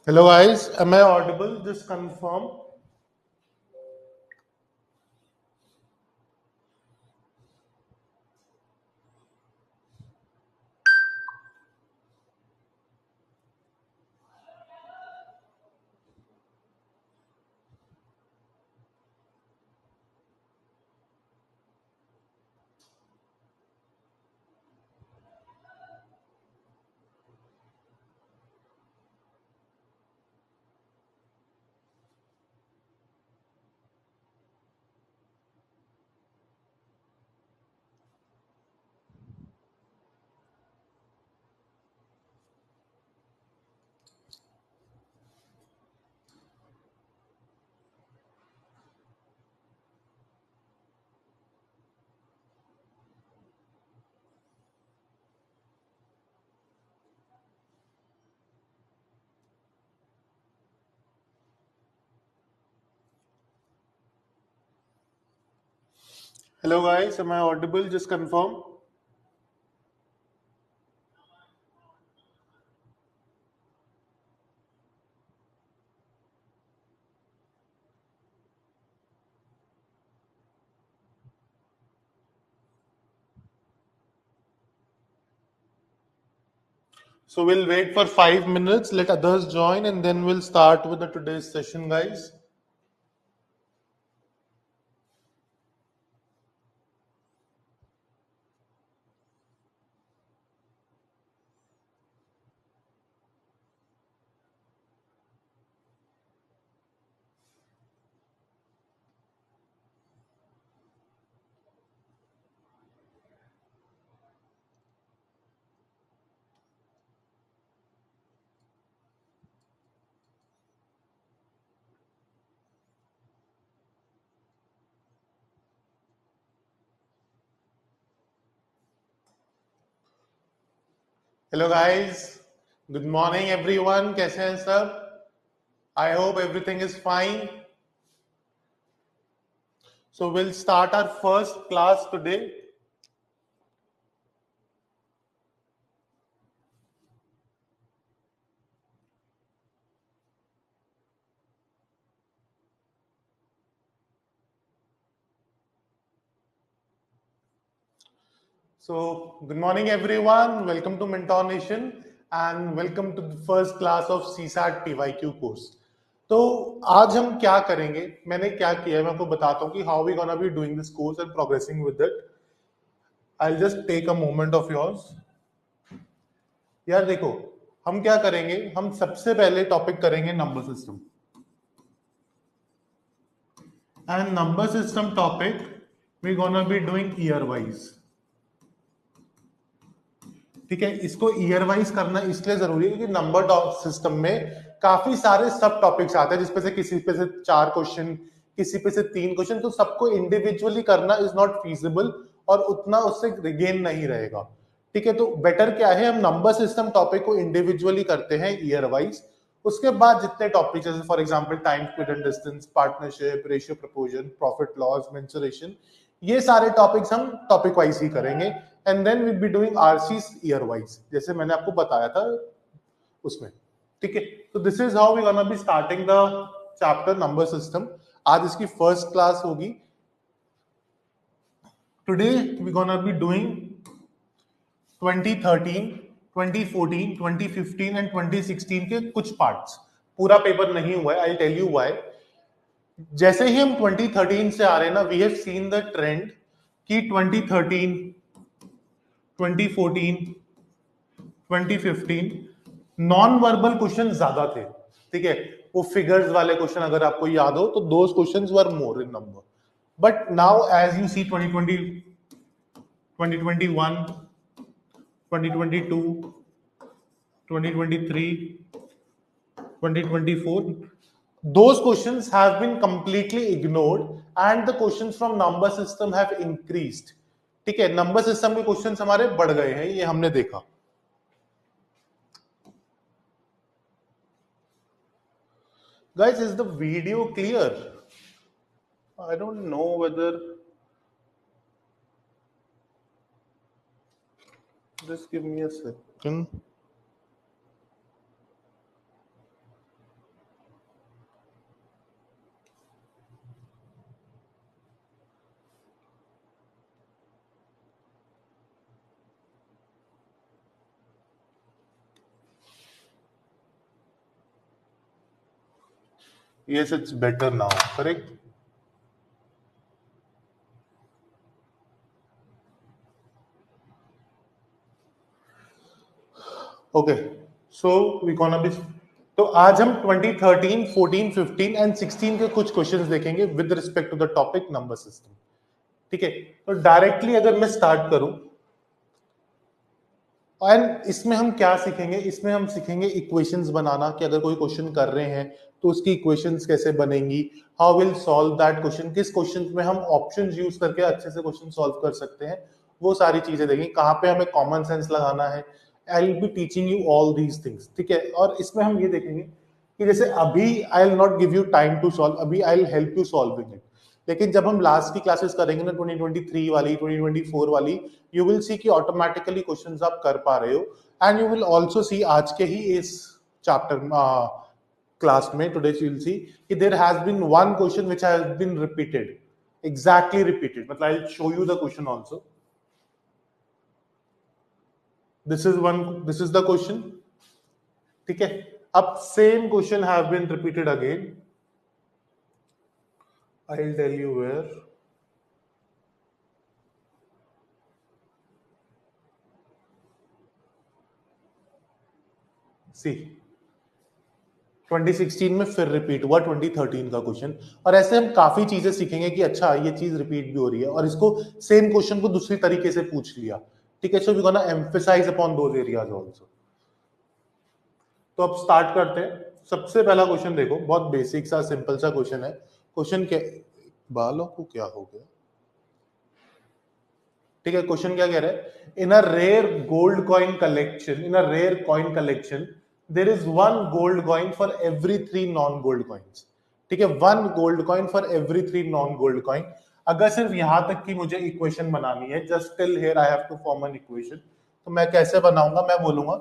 Hello guys, am I audible? Just confirm. Hello guys, am I audible? Just confirm. So we'll wait for 5 minutes, let others join, and then we'll start with the today's session, guys. Hello guys, good morning everyone. कैसे हैं सब? I hope everything is fine. So we'll start our first class today. So, good morning everyone. Welcome to Mentor Nation and welcome to the first class of CSAT PYQ course. तो आज हम क्या करेंगे, मैंने क्या किया है मैं आपको बताता हूँ कि how we gonna be doing this course and progressing with it. I will just take a moment of yours. यार देखो, हम क्या करेंगे, हम सबसे पहले टॉपिक करेंगे number system. And number system topic we gonna be doing year wise. ठीक है, इसको ईयर वाइज करना इसलिए जरूरी है क्योंकि नंबर सिस्टम में काफी सारे सब टॉपिक्स आते हैं जिसपे से किसी पे से 4 क्वेश्चन, किसी पे से 3 क्वेश्चन, तो सबको इंडिविजुअली करना इज नॉट फीजिबल और उतना उससे गेन नहीं रहेगा. ठीक है, तो बेटर क्या है, हम नंबर सिस्टम टॉपिक को इंडिविजुअली करते हैं ईयर वाइज. उसके बाद जितने टॉपिक जैसे for example time, speed and distance, partnership, ratio proportion, profit loss, mensuration, ये सारे टॉपिक्स हम टॉपिक वाइज ही करेंगे. And then we be doing RCs year wise जैसे मैंने आपको बताया था उसमें. ठीक है, तो this is how we gonna be starting the chapter number system. आज इसकी फर्स्ट क्लास होगी. Today we gonna be doing 2013, 2014, 2015 and 2016 के कुछ पार्ट्स. पूरा पेपर नहीं हुआ है, आई टेल यू व्हाई. जैसे ही हम 2013 से आ रहे हैं ना, we have seen the trend कि 2013, 2014, 2015 नॉन वर्बल क्वेश्चन ज्यादा थे. ठीक है, वो फिगर्स वाले क्वेश्चन अगर आपको याद हो तो those questions were more in number. But now as you see 2020, 2021, 2022, 2023, 2024, those questions have been completely ignored and the questions from number system have increased. ठीक है, नंबर सिस्टम के क्वेश्चंस हमारे बढ़ गए हैं, ये हमने देखा. Guys, is the video clear? I don't know whether. Just give me a second. Yes, it's better now, correct? Okay so we gonna be तो आज हम 2013, 14, 15 एंड 16 के कुछ क्वेश्चंस देखेंगे with respect to the topic number system. ठीक है, तो directly अगर मैं स्टार्ट करूं, एंड इसमें हम क्या सीखेंगे, इसमें हम सीखेंगे इक्वेशंस बनाना कि अगर कोई क्वेश्चन कर रहे हैं तो उसकी इक्वेशंस कैसे बनेंगी, how will solve that question, किस क्वेश्चन में हम ऑप्शंस यूज करके अच्छे से क्वेश्चन सॉल्व कर सकते हैं, वो सारी चीजें देखेंगे, कहाँ पे हमें कॉमन सेंस लगाना है। आई will be teaching you all these things. ठीक है, और इसमें हम ये देखेंगे कि जैसे अभी I will not give you time to solve, अभी I will help you solving it, लेकिन जब हम लास्ट की क्लासेस करेंगे ना 2023 वाली, 2024 वाली, यू विल सी कि ऑटोमेटिकली क्वेश्चंस आप कर पा रहे हो। And you will also see आज के ही इस चैप्टर क्लास में टुडे यू विल सी कि there has been one question which has been repeated, exactly repeated, मतलब I will show you the question also. This is the question. ठीक है, अब same question have been repeated again, I will tell you where. See 2016 में फिर repeat हुआ 2013 का question, और ऐसे हम काफी चीजें सीखेंगे कि अच्छा ये चीज रिपीट भी हो रही है और इसको सेम क्वेश्चन को दूसरी तरीके से पूछ लिया। ठीक है, so we gonna emphasize upon those areas also. तो अब स्टार्ट करते हैं। सबसे पहला क्वेश्चन देखो, बहुत बेसिक सा सिंपल सा क्वेश्चन है। क्वेश्चन क्या, बालों को क्या हो गया? ठीक है, क्वेश्चन क्या कह रहा है, in a rare gold coin collection, in a rare coin collection there is one gold coin for every 3 non gold coins. ठीक है, one gold coin for every 3 non gold coin. अगर सिर्फ यहां तक की मुझे इक्वेशन बनानी है, just till here I have to form an equation, तो मैं कैसे बनाऊंगा, मैं बोलूंगा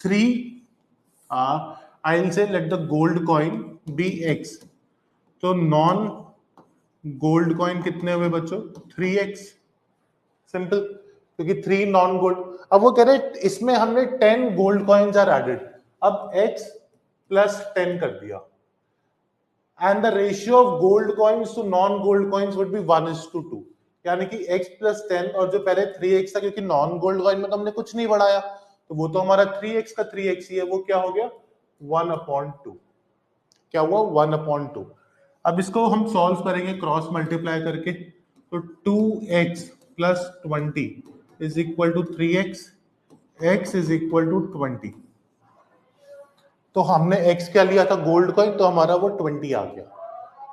3 I will say let the gold coin B x, तो नॉन गोल्ड कॉइन कितने हुए बच्चों, 3x, सिंपल, क्योंकि 3 नॉन गोल्ड। अब वो कह रहे इसमें हमने 10 गोल्ड कॉइन्स आर एडेड, अब x प्लस 10 कर दिया, and the ratio of gold coins to non gold coins would be 1:2, यानी कि x प्लस 10 और जो पहले 3x था, क्योंकि नॉन गोल्ड कॉइन में तो हमने कुछ नहीं बढ़ाया, तो वो तो हमारा 3x का 3x ही है, वो क्या हो गया 1/2, क्या हुआ 1/2। अब इसको हम सॉल्व करेंगे क्रॉस मल्टीप्लाई करके, तो 2x plus 20 is equal to 3x, x is equal to 20। तो हमने x क्या लिया था गोल्ड कॉइन, तो हमारा वो 20 आ गया।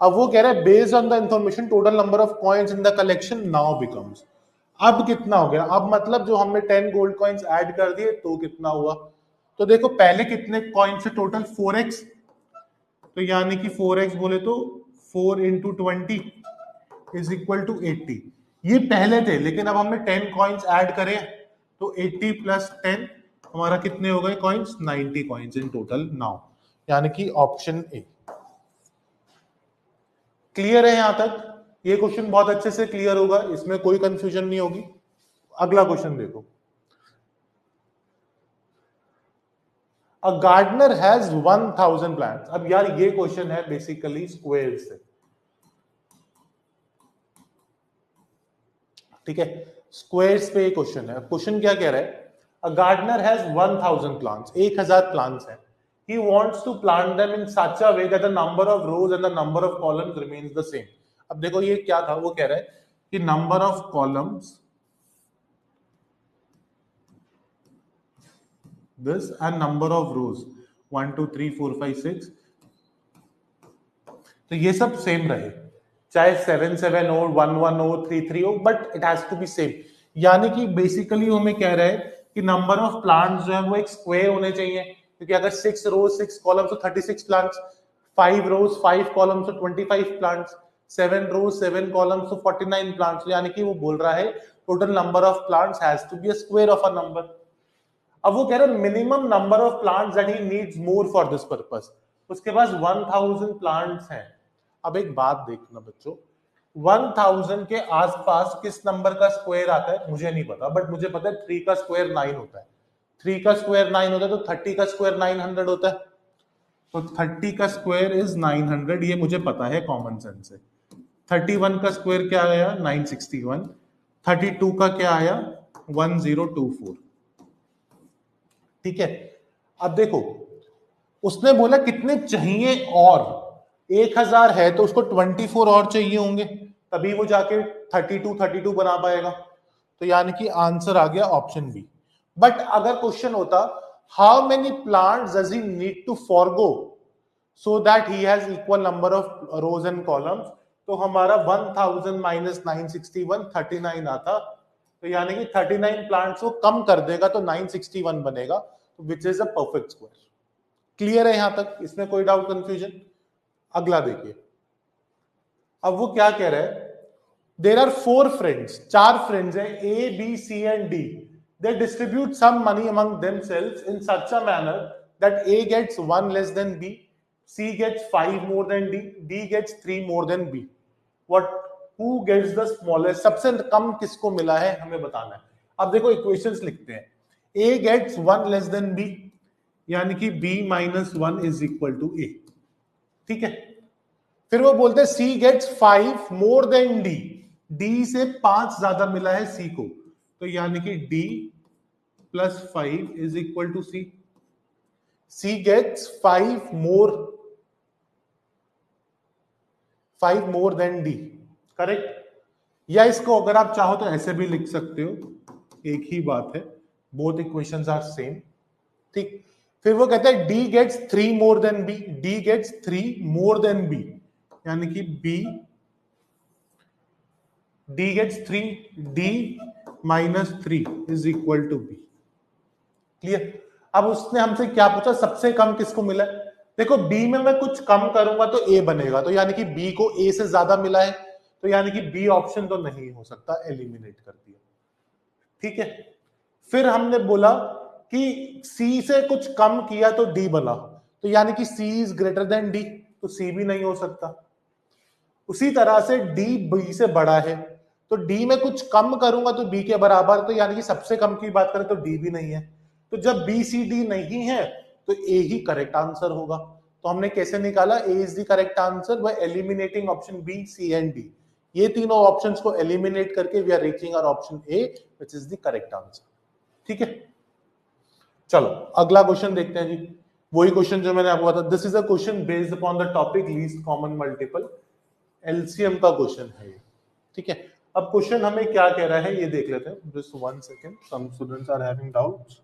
अब वो कह रहा है based on the information total number of coins in the collection now becomes, अब कितना हो गया, अब मतलब जो हमने 10 गोल्ड कॉइन्स ऐड कर दिए तो कितना हुआ, तो देखो पहले कितने कॉइन से टोटल 4x, तो यानी कि 4x बोले तो 4 इंटू 20 इज इक्वल टू 80, ये पहले थे, लेकिन अब हमने 10 कॉइन्स ऐड करे, तो 80 प्लस 10 हमारा कितने हो गए coins, 90 coins in total now, यानी कि ऑप्शन ए। क्लियर है यहां तक? ये क्वेश्चन बहुत अच्छे से क्लियर होगा, इसमें कोई कंफ्यूजन नहीं होगी। अगला क्वेश्चन देखो, अ गार्डनर हैज 1000 प्लांट्स। अब यार ये क्वेश्चन है बेसिकली स्क्वायर से, ठीक है, स्क्वायर्स पे क्वेश्चन है। क्वेश्चन क्या कह रहा है, a gardener has 1000 plants, 1000 plants हैं, he wants to plant them in such a way that the number of rows and the number of columns remains the same। अब देखो ये क्या था, वो कह रहा है कि number of columns this and number of rows 1 2 3 4 5 6, तो ये सब सेम रहे, चाहे 7 7 हो 1 1 हो 3 3 हो, but it has to be same. यानी कि बेसिकली हमें कह रहा है कि नंबर ऑफ प्लांट्स जो है वो एक स्क्वायर होने चाहिए, क्योंकि अगर 6 रोज 6 कॉलम्स तो 36 प्लांट्स, 5 रोज 5 कॉलम्स तो 25 प्लांट्स, 7 रोज 7 कॉलम्स तो 49 प्लांट्स, यानी कि वो बोल रहा है total number of plants has to be a square of a number. अब वो कह रहे हैं minimum number of plants that he needs more for this purpose, उसके पास 1000 प्लांट्स हैं। अब एक बात देखना बच्चों, 1000 के आसपास किस नंबर का स्क्वायर आता है मुझे नहीं पता, बट मुझे पता है 3 का स्क्वायर 9 होता है, 3 का स्क्वायर 9 होता है, तो 30 का स्क्वायर 900 होता है। तो 30 का स्क्वायर इज 900, ये मुझे पता है कॉमन सेंस से। 31 का स्क्वायर क्या आया 961, 32 का क्या आया 1024। ठीक है, अब देखो उसने बोला कितने चाहिए, और 1000 है तो उसको 24 और चाहिए होंगे, तभी वो जाके 32 बना पाएगा। तो यानी कि आंसर आ गया ऑप्शन बी। बट अगर क्वेश्चन होता how many plants does he need to forgo so that he has equal number of rows and columns, तो हमारा 1000 माइनस 961 39 आता। तो यानी कि 39 प्लांट्स को कम कर देगा तो 961 बनेगा, which is a perfect square. Clear है यहां तक, इसमें कोई डाउट कंफ्यूजन? अगला देखिए, अब वो क्या कह रहा है, देर आर 4 फ्रेंड्स, 4 फ्रेंड्स है A B C and D, they distribute some money among themselves in such a manner that A gets 1 less than B, C gets 5 more than D, D gets 3 more than B, what who gets the smallest, सबसे कम किसको मिला है हमें बताना है। अब देखो इक्वेशंस लिखते हैं, A gets 1 less than B, यानी कि b minus 1 is equal to A. ठीक है, फिर वो बोलते हैं C gets 5 more than D, D से 5 ज्यादा मिला है सी को, तो यानी कि d plus 5 is equal to C. C gets 5 more than D, correct. या इसको अगर आप चाहो तो ऐसे भी लिख सकते हो, एक ही बात है, बोथ इक्वेशंस आर सेम। ठीक, फिर वो कहते हैं D gets 3 more than B, D gets 3 more than B, यानी कि B, D gets 3, D minus 3 is equal to B. Clear? अब उसने हमसे क्या पूछा, सबसे कम किसको मिला है। देखो बी में मैं कुछ कम करूंगा तो ए बनेगा, तो यानी कि बी को ए से ज्यादा मिला है, तो यानी कि बी ऑप्शन तो नहीं हो सकता, एलिमिनेट कर दिया। ठीक है, फिर हमने बोला कि सी से कुछ कम किया तो डी बना, तो यानी कि सी इज ग्रेटर देन डी, तो सी भी नहीं हो सकता। उसी तरह से डी बी से बड़ा है, तो डी में कुछ कम करूंगा तो बी के बराबर, तो यानी कि सबसे कम की बात करें तो डी भी नहीं है। तो जब बी सी डी नहीं है तो ए ही करेक्ट आंसर होगा। तो हमने कैसे निकाला, A is the correct answer by eliminating option B C and D. ये तीनों ऑप्शंस को एलिमिनेट करके we are reaching our option A which is the correct answer. ठीक है, चलो अगला क्वेश्चन देखते हैं जी। वही क्वेश्चन जो मैंने आपको बताया, this is a question based upon the topic least common multiple, LCM का क्वेश्चन है ये। ठीक है, अब क्वेश्चन हमें क्या कह रहा है ये देख लेते हैं, just 1 second, some students are having doubts.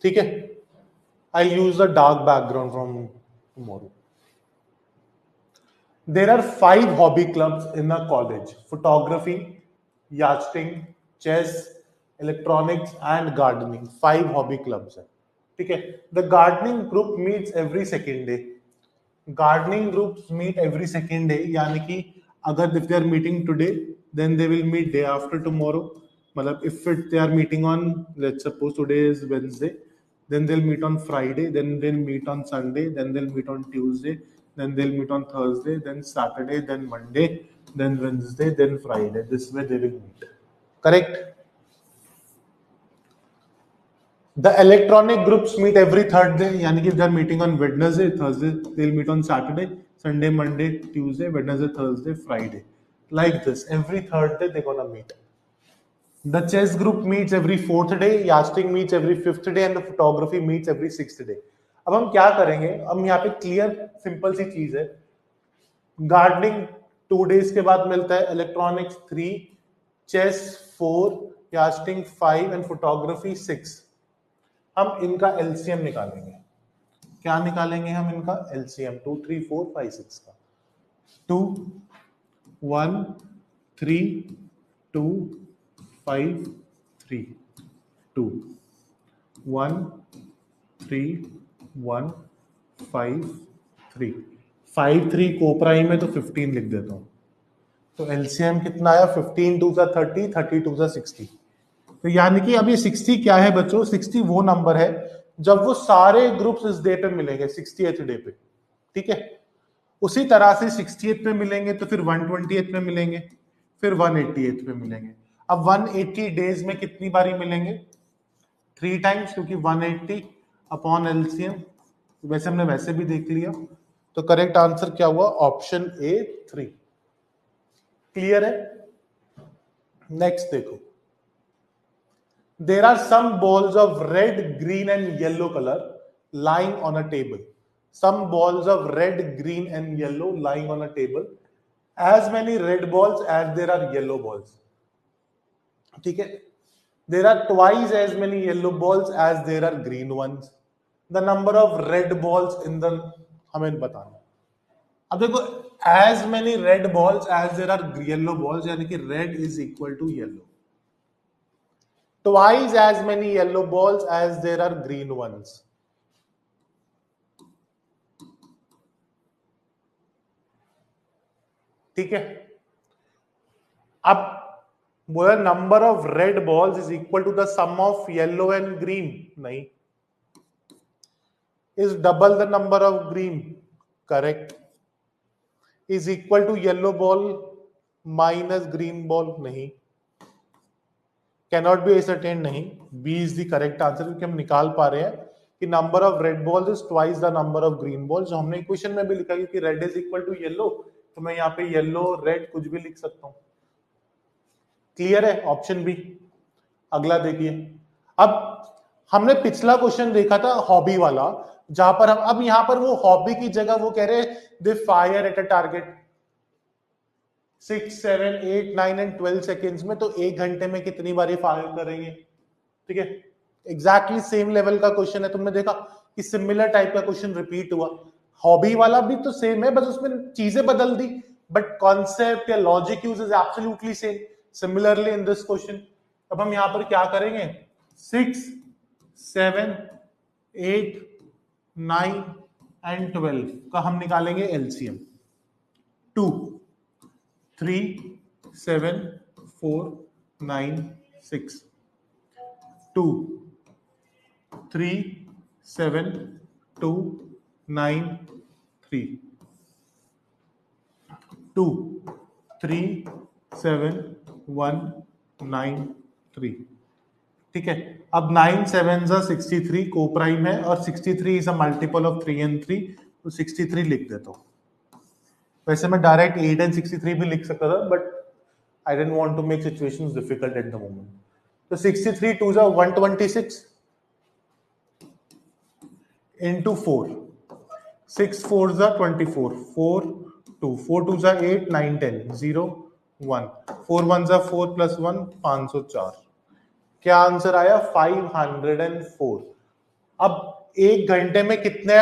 ठीक है, I use the dark background from tomorrow. There are 5 hobby clubs in a college: photography, yachting, chess, electronics and gardening। 5 hobby clubs है। ठीक है, the gardening group meets every second day। Gardening groups meet every second day, यानी कि अगर if they are meeting today then they will meet day after tomorrow. मतलब if it they are meeting on, let's suppose today is Wednesday, then they'll meet on Friday, then they'll meet on Sunday, then they'll meet on Tuesday, then they'll meet on Thursday, then Saturday, then Monday, then Wednesday, then Friday. This way they will meet. Correct? The electronic groups meet every third day, यानी कि they are meeting on Wednesday, Thursday, they'll meet on Saturday, Sunday, Monday, Tuesday, Wednesday, Thursday, Friday. Like this, every third day they're gonna meet. The chess group meets every 4th day, yachting meets every 5th day, and the photography meets every 6th day. अब हम क्या करेंगे, हम यहाँ पे clear simple सी चीज है, gardening 2 days के बाद मिलता है, इलेक्ट्रॉनिक्स 3, चेस 4, यास्टिंग 5 एंड फोटोग्राफी 6। हम इनका एलसीएम निकालेंगे। क्या निकालेंगे हम इनका एलसीएम? 2 3 4 5 6 का 2 1 3 2 5 3 2 1 3 1 5 3 5 3 को प्राइम है तो 15 लिख देता हूं। तो एलसीएम कितना आया, 15 2 जा 30, 30 2 जा 60। तो यानी कि अब ये 60 क्या है बच्चों, 60 वो नंबर है जब वो सारे ग्रुप्स इस डे पे मिलेंगे, 60th डे पे। ठीक है, उसी तरह से 60th पे मिलेंगे तो फिर 120th पे मिलेंगे, फिर 180th पे मिलेंगे। अब 180 डेज में कितनी बारी मिलेंगे, 3 टाइम्स, क्योंकि 180 अपॉन एलसीएम। वैसे हमने वैसे भी देख लिया, तो करेक्ट आंसर क्या हुआ, ऑप्शन ए 3। क्लियर है। नेक्स्ट देखो, there are some balls of red, green and yellow color lying on a table. Some balls of red, green and yellow lying on a table. As many red balls as there are yellow balls. ठीक है, there are twice as many yellow balls as there are green ones. The number of red balls in the, हमें बताना। अब देखो, as many red balls as there are yellow balls, यानी कि red is equal to yellow. Twice as many yellow balls as there are green ones. ठीक है, अब बोला number of red balls is equal to the sum of yellow and green, नहीं, is double the number of green, correct, is equal to yellow ball minus green ball, नहीं, cannot be ascertain, नहीं, B is the correct answer, क्योंकि हम निकाल पा रहे हैं कि number of red balls is twice the number of green balls, जो हमने इक्वेशन में भी लिखा है कि red is equal to yellow, तो मैं यहाँ पे येलो रेड कुछ भी लिख सकता हूं। क्लियर है, ऑप्शन बी। अगला देखिए, अब हमने पिछला क्वेश्चन देखा था हॉबी वाला, जहां पर हम, अब यहां पर वो हॉबी की जगह वो कह रहे they fire at a target 6 7 8 9 and 12 seconds में, तो 1 घंटे में कितनी बारी फायर करेंगे। ठीक है, एग्जैक्टली सेम लेवल का क्वेश्चन है, तुमने देखा कि सिमिलर टाइप का क्वेश्चन रिपीट हुआ, हॉबी वाला भी तो सेम है, बस उसमें चीजें बदल दी, बट कॉन्सेप्ट या logic use is absolutely same. Similarly in this question, अब हम यहां पर क्या करेंगे, 6 7 8 9 एंड 12 का हम निकालेंगे एलसीएम। 2 3 7 4 9 6, 2 3 7 2 9 3, 2 3 7 1 9 3। ठीक है, अब 9 7 63 को प्राइम है, और 63 is a multiple of 3 and 3, तो 63 लिख देता हूं। वैसे मैं डायरेक्ट 8 एंड 63 भी लिख सकता था, but I didn't want to make situations difficult at the moment. तो 63 2 जा 126 into 4, 6 4 जा 24, 4 2 4 2 जा 8 9 10 0 1 4 1 जा 4 प्लस 1 504। क्या आंसर आया, 504। अब 1 घंटे में कितने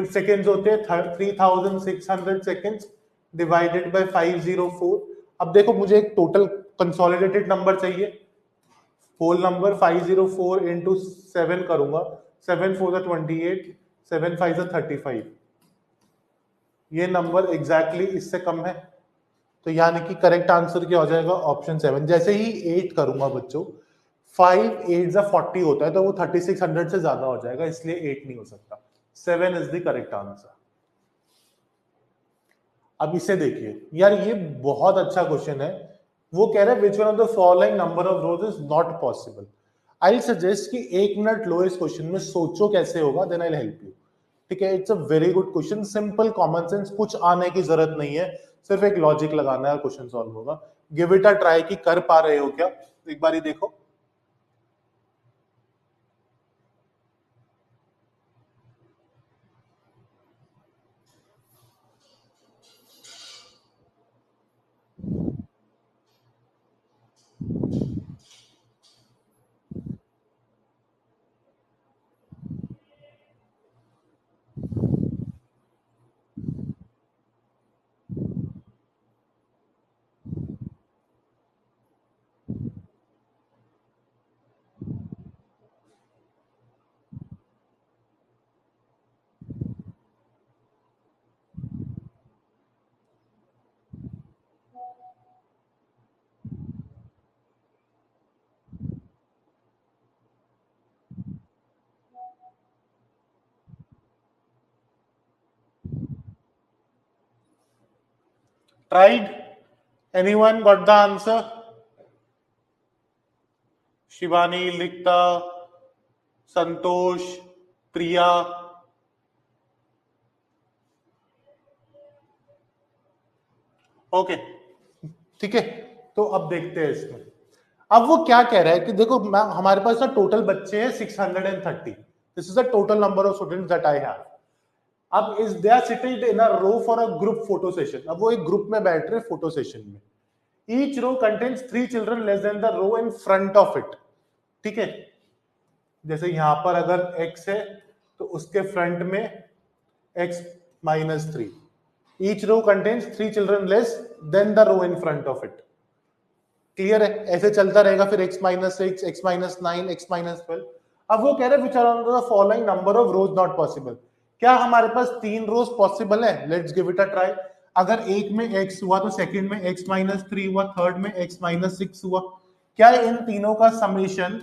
सेकेंड्स होते हैं, 3600 सेकेंड्स डिवाइडेड बाय 504। अब देखो, मुझे एक टोटल कंसोलिडेटेड नंबर चाहिए, होल नंबर 504 इंटू 7 करूंगा, 7 4 28, 7 5 35, ये नंबर एग्जैक्टली इससे कम है, तो यानी कि करेक्ट आंसर क्या हो जाएगा, ऑप्शन 7। जैसे ही 8 करूंगा बच्चों, 5 8 जा 40 होता है, तो वो 3600 से ज्यादा हो जाएगा, इसलिए 8 नहीं हो सकता, 7 इज द करेक्ट आंसर। अब इसे देखिए यार, ये बहुत अच्छा क्वेश्चन है। वो कह रहे हैं which one of the following number of rose is not possible. I suggest कि 1 मिनट लो इस क्वेश्चन में, सोचो कैसे होगा, देन आई हेल्प यू। ठीक है, it's a very good question, simple common sense, कुछ आने की जरूरत नहीं है, सिर्फ एक लॉजिक लगाना है, क्वेश्चन सॉल्व होगा। गिव इट अ ट्राई कि कर पा रहे हो क्या, एक बार ही देखो। Tried? Anyone got the answer? Shivani, Likta, Santosh, Priya. Okay, ठीक है, तो अब देखते हैं इसमें। अब वो क्या कह रहा है कि देखो हमारे पास ना टोटल बच्चे हैं 630, this is the total number of students that I have. अब is they are seated in a row for a group photo session, अब वो एक ग्रुप में बैठ रहे फोटो सेशन में। Each row contains 3 children less than the row in front of it, ठीक है, जैसे यहां पर अगर x है तो उसके फ्रंट में x minus 3, each row contains 3 children less than the row in front of it। Clear है, ऐसे चलता रहेगा, फिर x minus 6, x minus 9, x minus 12। अब वो कह रहे हैं which are the following number of rows not possible, क्या हमारे पास 3 रोज पॉसिबल है? Let's give it a try. अगर एक में x हुआ तो सेकंड में x minus 3 हुआ, थर्ड में x minus 6 हुआ, क्या इन तीनों का समेशन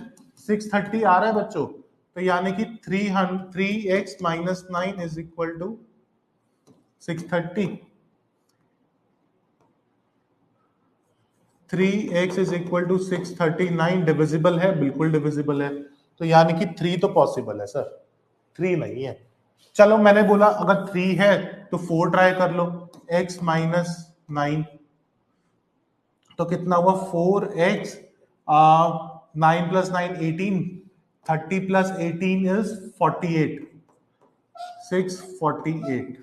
630 आ रहा है बच्चों? तो यानी कि 3x minus 9 is equal to 630। 3x is equal to 639 divisible है, बिल्कुल डिविजिबल है। तो यानी कि 3 तो पॉसिबल है सर, 3 नहीं है। चलो मैंने बोला अगर 3 है तो 4 ट्राई कर लो, x minus 9 तो कितना हुआ 4x, 9 plus 9 18, 30 plus 18 is 48, 648।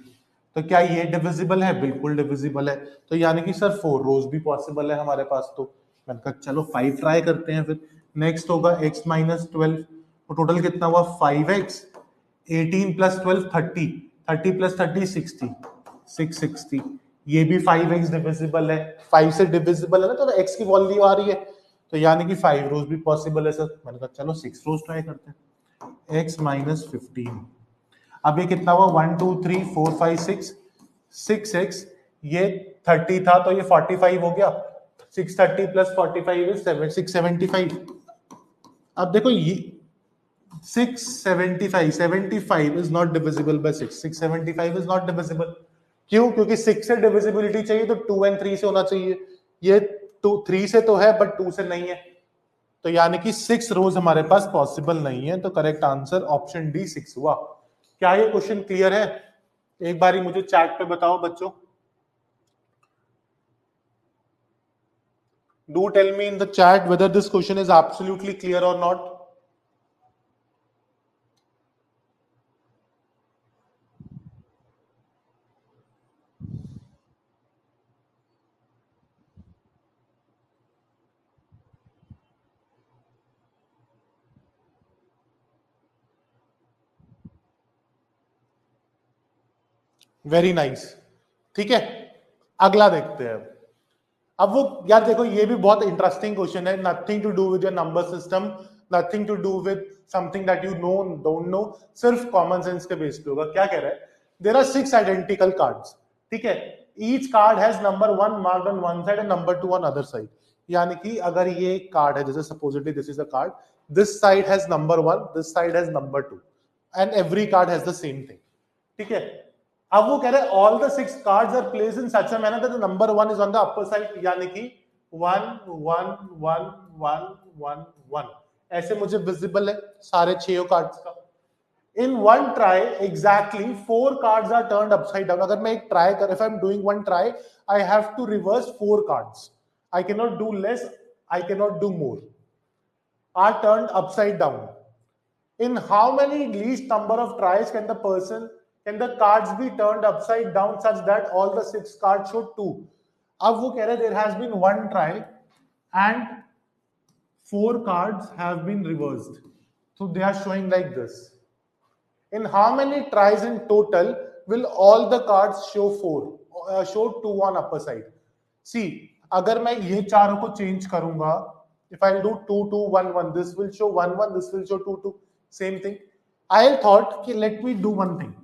तो क्या ये डिविजिबल है? बिल्कुल डिविजिबल है। तो यानी कि सर 4 रोज भी पॉसिबल है हमारे पास। तो मैंने कहा चलो 5 ट्राई करते हैं। फिर नेक्स्ट होगा x minus 12, तो टोटल कितना हुआ 5x, 18 plus 12 30, 30 plus 30 60, 660। ये भी 5x डिविजिबल है, 5 से डिविजिबल है ना, तो x की वैल्यू आ रही है, तो यानी कि 5 रोज भी पॉसिबल है सर। मैंने कहा चलो 6 रोज ट्राई करते हैं, x minus 15। अब ये कितना हुआ 1 2 3 4 5 6, 6x, ये 30 था तो ये 45 हो गया, 630 प्लस 45 इज 675। अब देखो ये 675, 75 is not divisible by 6, 675 is not divisible। क्यों? क्योंकि 6 से डिविजिबिलिटी चाहिए तो 2 and 3 से होना चाहिए, ये 3 से तो है बट 2 से नहीं है, तो यानी कि 6 रोज हमारे पास पॉसिबल नहीं है। तो करेक्ट आंसर ऑप्शन डी 6 हुआ। क्या ये क्वेश्चन क्लियर है? एक बारी मुझे चैट पे बताओ बच्चों, do tell me in the chat whether this question is absolutely clear और नॉट। वेरी नाइस, ठीक है, अगला देखते हैं। अब वो यार देखो ये भी बहुत इंटरेस्टिंग क्वेश्चन है, nothing to do with your number system, nothing to do with something that you know don't know, सिर्फ कॉमन सेंस के बेस पे होगा। क्या कह रहा है? देयर आर 6 आइडेंटिकल कार्ड्स, ठीक है, each card has number 1 marked on one side and number 2 on other side. यानी कि अगर ये कार्ड है, जैसे supposedly this is a card, this side has number 1, this side has number 2 and every card has the same thing, ठीक है। अब वो कह रहे हैं all the 6 cards are placed in such a manner that the number 1 is on the upper side, यानी कि 1 1 1 1 1 1 ऐसे मुझे विजिबल है सारे 6 कार्ड्स का। In one try exactly 4 cards are turned upside down. अगर मैं एक ट्राई कर, if I am doing one try, I have to reverse 4 cards, I can not do less, I can not do more, are turned upside down. In how many least number of tries can the cards be turned upside down such that all the 6 cards show 2? अब वो कह रहे there has been one try and 4 cards have been reversed, so they are showing like this. In how many tries in total will all the cards show 4, show 2 on upper side? See, अगर मैं ये चारों को change करूंगा, if I do 2 2 1 1, this will show 1 1, this will show 2 2, same thing. I thought कि let me do one thing,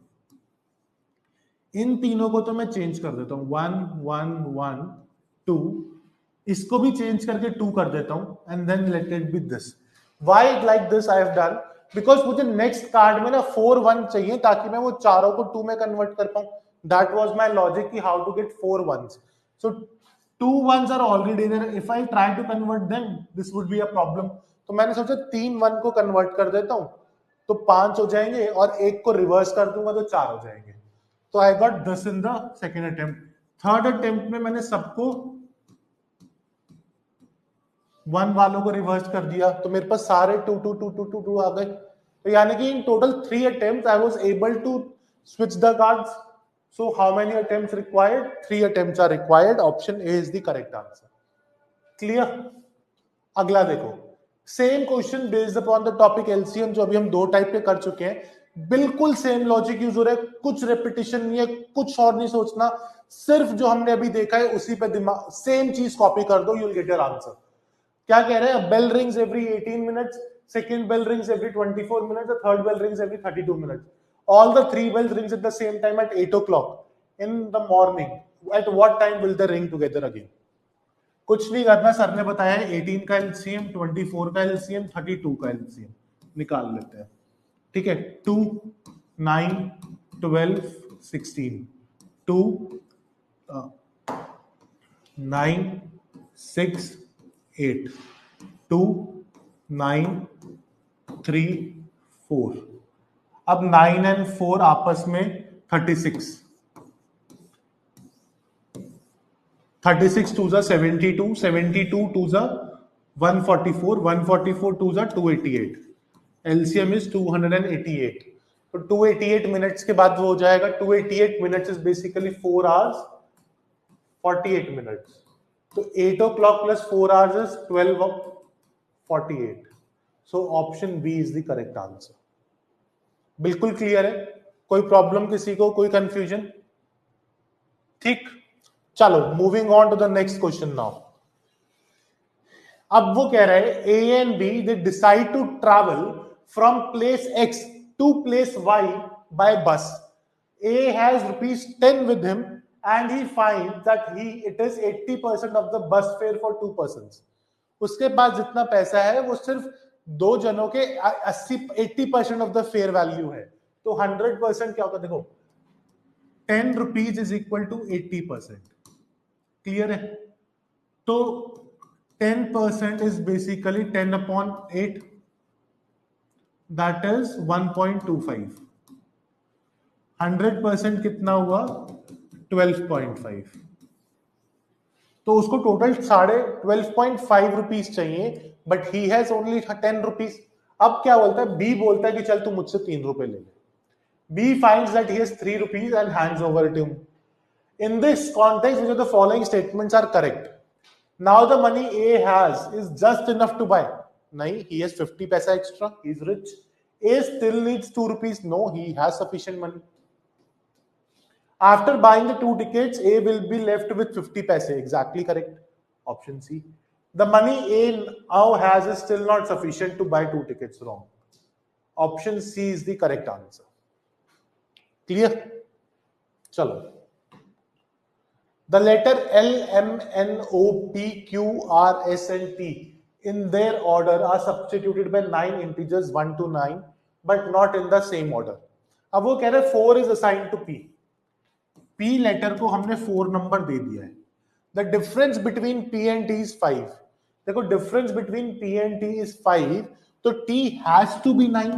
इन तीनों को तो मैं चेंज कर देता हूं, 1 1 1 2, इसको भी चेंज करके 2 कर देता हूं and then let it be this. Why like this I have done? Because मुझे नेक्स्ट कार्ड में ना 4 1 चाहिए ताकि मैं वो चारों को 2 में कन्वर्ट कर पाऊं। दैट वाज माय लॉजिक कि how to get 4 1s। So 2 ones are already there. If I try to convert them, this would be a problem. तो मैंने सोचा 3 1 को कन्वर्ट कर देता हूं, तो 5 हो जाएंगे और एक को रिवर्स कर दूंगा तो 4 हो जाएंगे. तो I got this in the second attempt. Third attempt में मैंने सबको 1 वालों को रिवर्स कर दिया, तो मेरे पास सारे 2 2 2 2 2 2 आ गए. तो यानी कि इन total 3 attempt I was able to switch the cards. So how many attempts required? 3 attempts are required. Option A is the correct answer. Clear? अगला देखो, same question based upon the topic LCM, जो अभी हम 2 type के कर चुके हैं. बिल्कुल सेम लॉजिक यूज हो रहा है, कुछ रेपिटेशन नहीं है, कुछ और नहीं सोचना, सिर्फ जो हमने अभी देखा है उसी पे दिमाग, सेम चीज कॉपी कर दो, you will get your answer. क्या कह रहे हैं? Bell rings every 18 minutes, second bell rings every 24 minutes, third bell rings every 32 minutes. All the 3 bells rings at the same time at 8 o'clock in the morning. At what time will they ring together again? कुछ नहीं करना, sir ने बताया है 18 का LCM, 24 का LCM, 32 का LCM निकाल लेते हैं. ठीक है, 2 9 12 16, 2 9 6 8, 2 9 3 4. अब 9 and 4 आपस में 36, 36 2 जा 72, 72 2 जा 144, 144 2 जा 288. LCM is 288. तो 288 मिनट्स के बाद वो हो जाएगा, 288 minutes is basically 4 hours 48 minutes. तो 8 o'clock plus 4 hours is 12:48. So option B is the correct answer. बिल्कुल क्लियर है? कोई प्रॉब्लम किसी को, कोई कंफ्यूजन? ठीक, चलो moving on to the next question now. अब वो कह रहे हैं A and B they decide to travel from place X to place Y by bus. A has ₹10 with him and he finds that it is 80% of the bus fare for 2 persons. उसके पास जितना पैसा है वो सिर्फ 2 जनों के 80% of the fair value है. तो 100% क्या होता है? देखो, 10 rupees is equal to 80%. Clear है? तो 10% इज बेसिकली 10/8, दैट इज 1.25. 100% कितना हुआ? 12.5. तो उसको टोटल 12.5 रुपीज चाहिए, but he has only 10 rupees. अब क्या बोलता है? बी बोलता है कि चल तू मुझसे 3 रुपए ले ले. B finds that he has 3 rupees and hands over to him. In this context which of the following statements are correct? Now the money A has is just enough to buy. नहीं, he has 50 पैसा extra, he is rich. A still needs 2 rupees. No, he has sufficient money. After buying the 2 tickets, A will be left with 50 paise. Exactly correct. Option C. The money A now has is still not sufficient to buy 2 tickets. Wrong. Option C is the correct answer. Clear? Chalo. The letter L, M, N, O, P, Q, R, S and T in their order are substituted by 9 integers 1 to 9, but not in the same order. अब वो कह रहे 4 is assigned to P. P letter को हमने 4 number दे दिया है. The difference between P and T is 5. देखो, difference between P and T is 5, तो T has to be 9.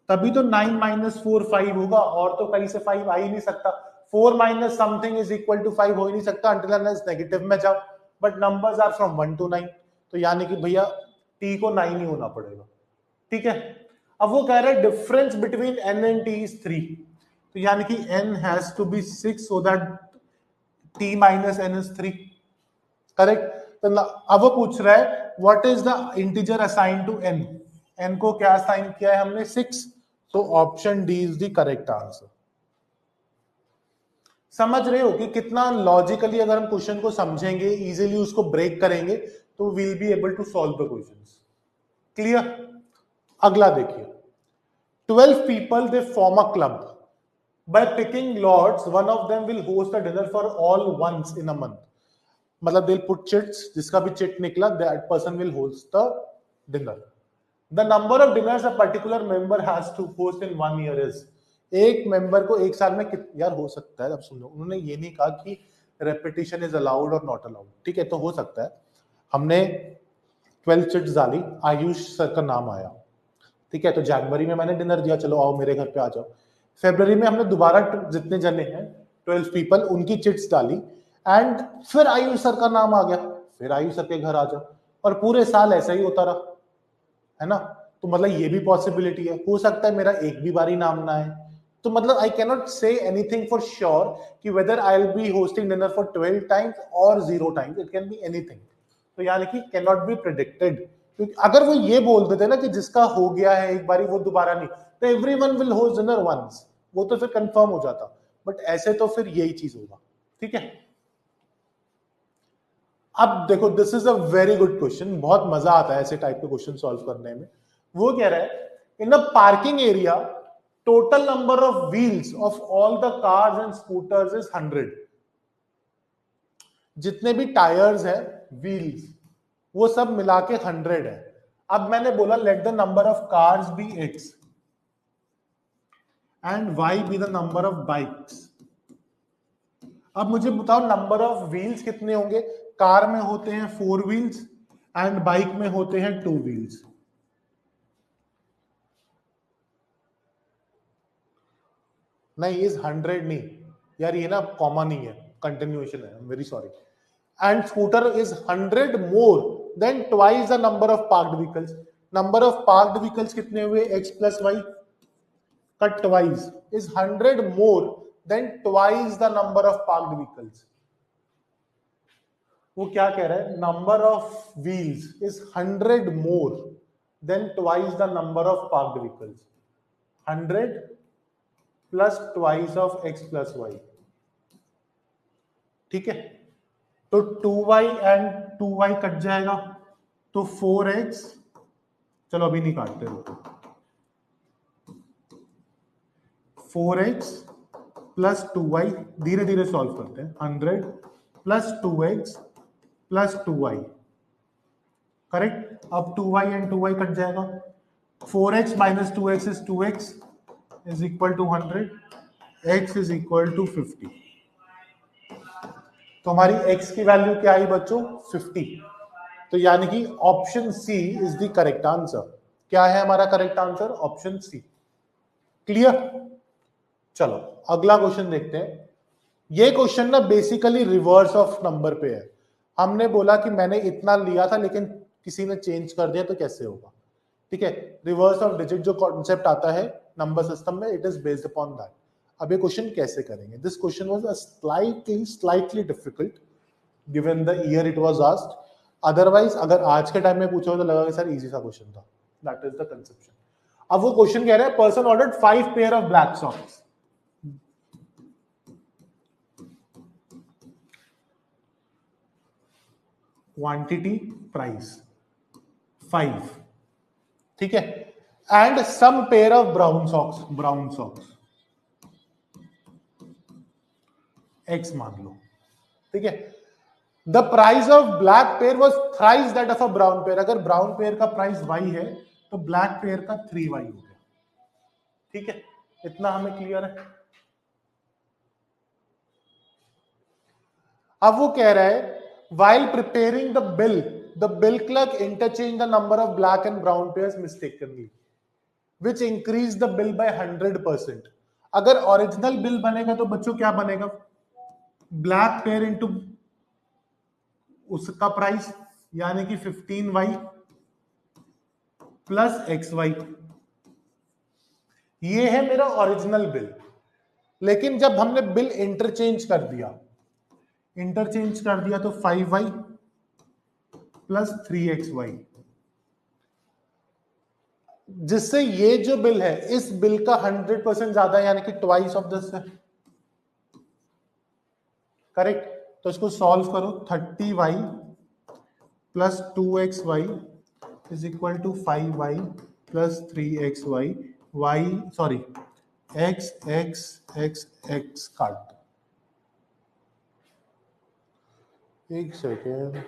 तभी तो 9 minus 4 5 होगा, और तो कहीं से 5 आ ही नहीं सकता. 4 minus something is equal to 5 हो ही नहीं सकता until unless नेगेटिव में जाओ. But numbers are from 1 to 9. तो यानी कि भैया T को 9 ही होना पड़ेगा. ठीक है? अब वो कह रहा है difference between N and T is 3. तो यानी कि n has to be 6 so that t minus n is 3. Correct? तो अब वो पूछ रहा है what is the integer assign to n. n को क्या असाइन किया है हमने? 6. तो option D is the correct answer. समझ रहे हो कि कितना लॉजिकली अगर हम क्वेश्चन को समझेंगे, इजीली उसको ब्रेक करेंगे, तो will be able to solve the questions. Clear? अगला देखिए. 12 people they form a club. By picking lots, one of them will host a dinner for all once in a month. मतलब they'll put chits, जिसका भी chit निकला, that person will host the dinner. The number of dinners a particular member has to host in 1 year is. एक member को एक साल में यार हो सकता है. अब सुनो, उन्होंने ये नहीं कहा कि रेपिटेशन इज अलाउड और नॉट अलाउड, ठीक है। तो हो सकता है हमने 12 चिट्स डाली, आयुष सर का नाम आया, ठीक है, तो जनवरी में मैंने डिनर दिया, चलो आओ मेरे घर पे आ जाओ। फरवरी में हमने दोबारा जितने जने हैं 12 पीपल उनकी चिट्स डाली, एंड फिर आयुष सर का नाम आ गया, फिर आयुष सर के घर आ जाओ, और पूरे साल ऐसा ही होता रहा, है ना। तो मतलब ये भी पॉसिबिलिटी है, हो सकता है मेरा एक भी बारी नाम ना आए। तो मतलब I can not say anything for sure कि whether I will be hosting dinner for 12 times और 0 times, it can be anything. तो यानी कि कैन नॉट बी प्रेडिक्टेड, क्योंकि अगर वो ये बोल देते ना कि जिसका हो गया है एक बारी वो दोबारा नहीं, तो everyone will host dinner once, वो तो फिर कंफर्म हो जाता। बट ऐसे तो फिर यही चीज होगा, ठीक है। अब देखो, this is a very good question, बहुत मजा आता है ऐसे टाइप के क्वेश्चन सॉल्व करने में। वो कह रहा है in a parking area total number of wheels of all the cars and scooters is 100। जितने भी टायर्स हैं, व्हील्स, वो सब मिला के 100 है। अब मैंने बोला let the number of cars be x and y be the number of bikes. अब मुझे बताओ नंबर ऑफ व्हील्स कितने होंगे। कार में होते हैं 4 व्हील्स एंड बाइक में होते हैं 2 व्हील्स। नहीं, इज 100 नहीं यार, ये ना कॉमा नहीं है, कंटिन्यूएशन है, very sorry. And scooter is 100 more than twice the number of parked vehicles. Number of parked vehicles कितने हुए, x प्लस वाई का twice is 100 more than twice the number of parked vehicles. वो क्या कह रहा है, number of wheels is 100 more than twice the number of parked vehicles. 100 plus twice of x plus y, ठीक है। तो 2y and 2y कट जाएगा, तो 4x, चलो अभी नहीं काटते, रुको, 4x प्लस 2y, धीरे धीरे सॉल्व करते हैं। 100 plus 2x plus 2y, correct. अब 2y एंड 2y कट जाएगा, 4x minus 2x is 2x is equal to 100, x is equal to 50। तो हमारी x की वैल्यू क्या आई बच्चों, 50। तो यानी कि option C is the correct answer. क्या है हमारा correct answer, option C. Clear. चलो अगला क्वेश्चन देखते हैं। ये क्वेश्चन ना बेसिकली रिवर्स ऑफ नंबर पे है। हमने बोला कि मैंने इतना लिया था लेकिन किसी ने चेंज कर दिया, तो कैसे होगा, ठीक है। रिवर्स ऑफ डिजिट जो कॉन्सेप्ट आता है नंबर सिस्टम में, it is based upon that. अब ये क्वेश्चन कैसे करेंगे, this question was a slightly difficult given the year it was asked. Otherwise अगर आज के टाइम में पूछा हो तो लगा कि सर इजी सा क्वेश्चन था, दैट इज द कंसेप्शन। अब वो क्वेश्चन कह रहा है person ordered 5 pair of black socks, quantity price 5, ठीक है, and some pair of brown socks x मान लो, ठीक है। The price of black pair was thrice that of a brown pair. अगर ब्राउन पेयर का प्राइस y है तो ब्लैक पेयर का 3y हो गया, ठीक है। इतना हमें क्लियर है। अब वो कह रहा है while preparing the bill clerk interchanged the number of black and brown pairs mistakenly which increased the bill by 100%। अगर ओरिजिनल बिल बनेगा तो बच्चों क्या बनेगा, ब्लैक पेयर इंटू उसका प्राइस यानी कि 15y प्लस XY, ये है मेरा ओरिजिनल बिल। लेकिन जब हमने बिल इंटरचेंज कर दिया तो 5y प्लस 3xy, जिससे ये जो बिल है इस बिल का 100% ज्यादा है, यानी कि ट्वाइस ऑफ दिस है, करेक्ट। तो इसको सॉल्व करो, 30y plus 2xy is equal to 5y plus 3xy, y sorry x x x x काट, एक second,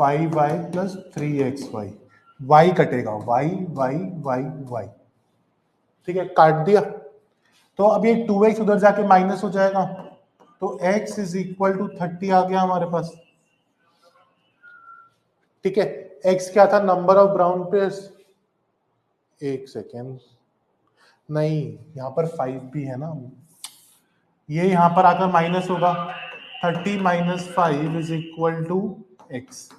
5y plus 3xy, y कटेगा, y y y y, ठीक है, काट दिया। तो अब ये 2x उधर जाके माइनस हो जाएगा, तो x इज इक्वल टू 30 आ गया हमारे पास, ठीक है। x क्या था, नंबर ऑफ ब्राउन पेयर्स, एक सेकेंड, नहीं यहां पर 5 भी है ना, ये यहां पर आकर माइनस होगा, 30 minus 5 is equal to x,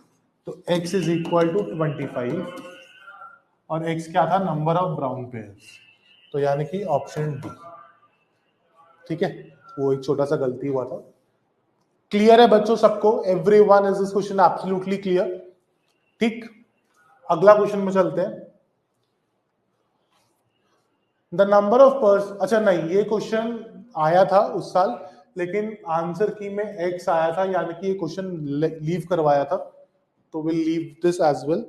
तो x इज इक्वल टू 25, और x क्या था, नंबर ऑफ ब्राउन पेयर्स, तो यानी कि ऑप्शन डी, ठीक है। वो एक छोटा सा गलती हुआ था। क्लियर है बच्चों सबको, everyone is this question absolutely clear, ठीक। अगला क्वेश्चन में चलते हैं। द नंबर ऑफ पर्सन, अच्छा नहीं ये क्वेश्चन आया था उस साल, लेकिन आंसर की में x आया था, यानी कि ये क्वेश्चन लीव करवाया था, तो will leave this as well.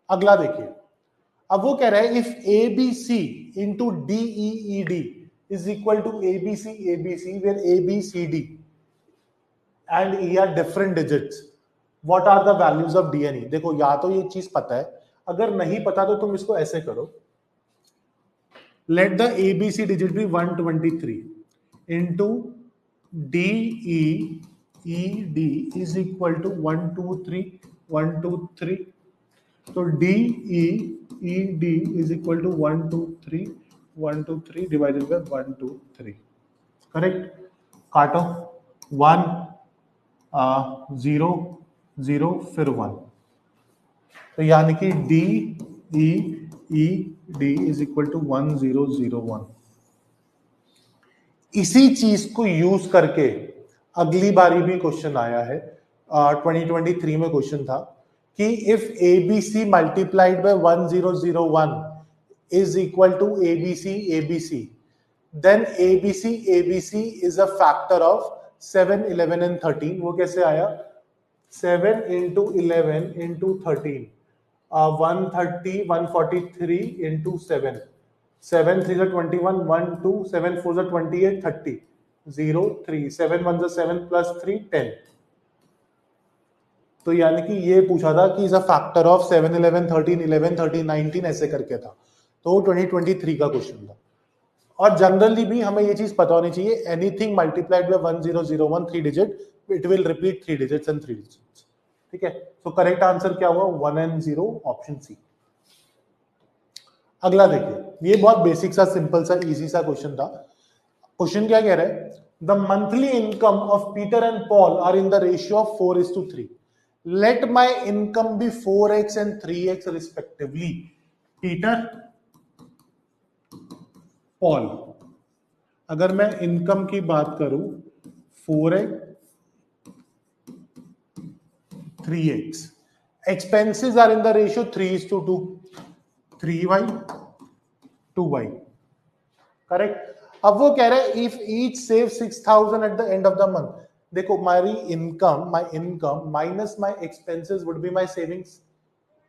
अगला देखिए, अब वो कह रहा है if A B C into D E D is equal to A B C where A B C D and E are different digits, what are the values of D and E. देखो या तो ये चीज पता है, अगर नहीं पता तो तुम इसको ऐसे करो, let the ABC digit be 123 into DEED is equal to 123 123, तो DEED is equal to 123 123 divided by 123, correct. काटो, 1 0 0 फिर 1, तो यानी कि DEED इज इक्वल टू 1001। इसी चीज को यूज करके अगली बारी भी क्वेश्चन आया है, 2023 में क्वेश्चन था कि if ABC multiplied by 1001 is equal to ABC then ABC is a factor of 7 11 and 13। वो कैसे आया, 7 into 11 into 13, 130 143 into 7, 7 3 is 21, 1 2 7 4 is 28, 30 0 3 7 1 is 7 plus 3 10। तो यानी कि ये पूछा था कि इज अ फैक्टर ऑफ 7 11 13 11 13 19 ऐसे करके था, तो 2023 का क्वेश्चन था। और जनरली भी हमें ये चीज पता होनी चाहिए, anything multiplied by 1001 3 digit it will repeat 3 digits and 3 digits, ठीक है। तो करेक्ट आंसर क्या हुआ, 1 and 0, ऑप्शन सी। अगला देखिए, ये बहुत बेसिक सा सिंपल सा इजी सा क्वेश्चन था। क्वेश्चन क्या कह रहा है, the monthly income of Peter and Paul are in the ratio of 4:3, let my income be 4x and 3x respectively. Peter Paul, अगर मैं इनकम की बात करूं 4x 3x, expenses are in the ratio 3:2, 3y 2y, correct. अब वो कह रहा है if each save 6000 at the end of the month, देखो my income minus my expenses would be my savings,